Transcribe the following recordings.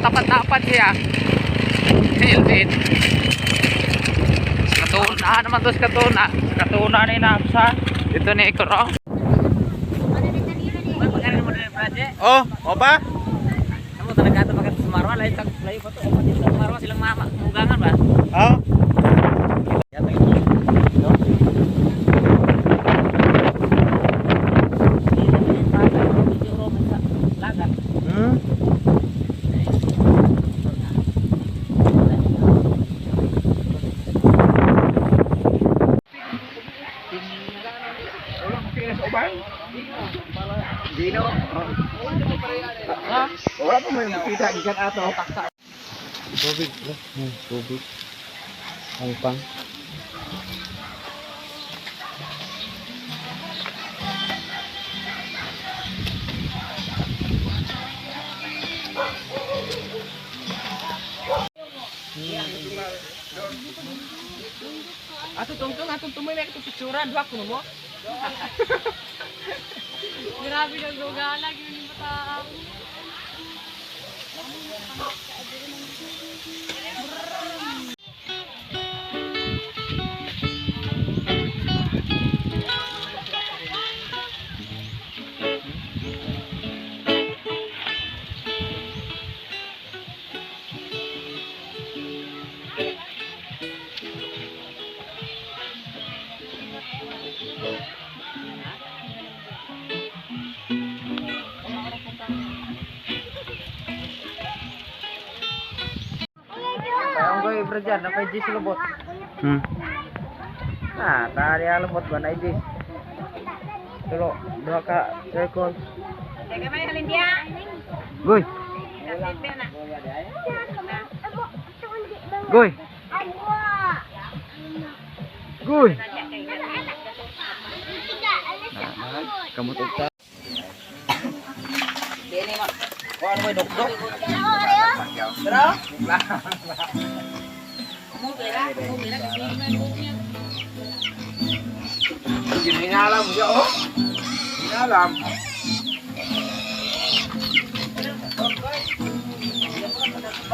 Tapat-tapat siya. Hilbit. Katuna naman to sa katuna. Katuna ni Napsa. Ito ni Ikoro. Oh, opa? Kamu talaga ito magkat sa Marwa. Layo pa ito. Sa Marwa silang mugangan ba? Oh. Dino. Wala pa may makita gikan ato. Tubig, tubig. Ang pang. Ato tungtong tumoy mek picturean dua kuno mo. Grabe kang gugala, yun yung matao. Berjar na kay Jis lubot. Nah, tari lubot ba na Jis. Tulo, dua ka second. Teka may halin dia. Goy. Goy. Goy. Kamu tukta. Dene mak. Kau anu dok-dok. Terus? Gini ngalam ya oh. Ngalam.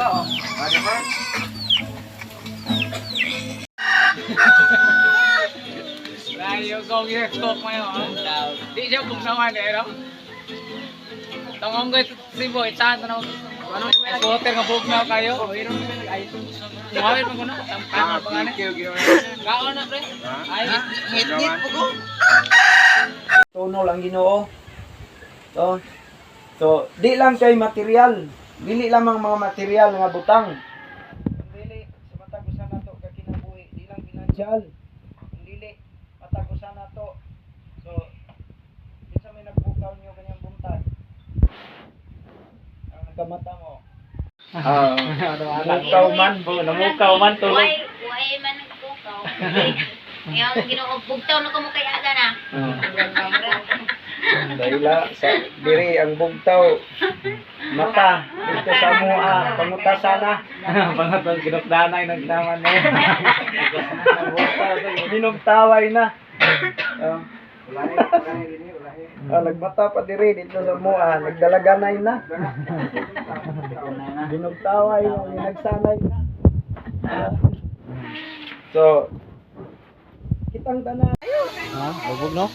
Oh, ada apa? Layo kong i-stock mo yun. Di siya kung naman eh, no? Tangong ko si Boy, saan na scooter nga bugnaw kayo? Mawin mo ko na, tampang pa nga na. Kaon na pre. Ay, ngit-ngit po ko. Tuno lang Ginoo. So, di lang kay material. Dili lamang mga material nga butang. Dili sa matagusan nato ka kinabuhi, di lang financial. Dili matagusan nato. So, kinsa may nagbukaw niyo kanyang buntag. Ang nagkamata mo. Namukaw man tulog. Why man nagbukaw. Ngayon, Ginoo, na ko mo kay aga na. Dahila sa diri ang bugtaw mata dito sa mua pangutasana Pangatol ginukdanay nagdaman na. minugtaway na nagmata pa diri dito sa mua nagdalaganay na binugtaway nagsanay na so kitang tanan Bubog no?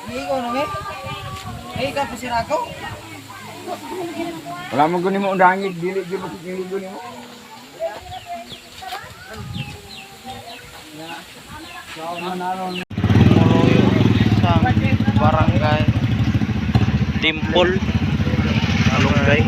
Ikaw nang ikaw pasirako. Wala mo guni mo undangig dili gyud mo guni mo. Isang barangay Dimple Alungay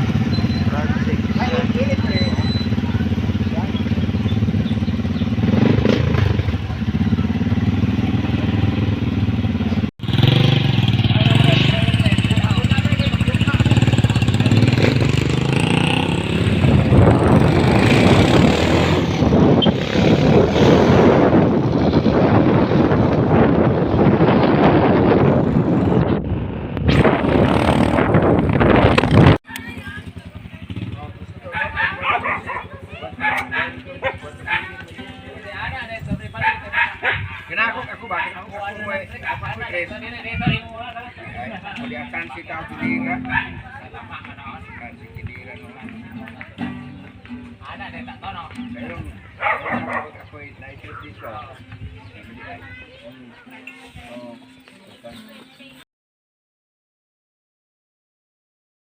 Ako bakit ako may dapat ko tres. Kuliakan si Tao Kidira. Si Kidira no. Ada deh tak tahu no. Pero ako ay naisip dito. Oh.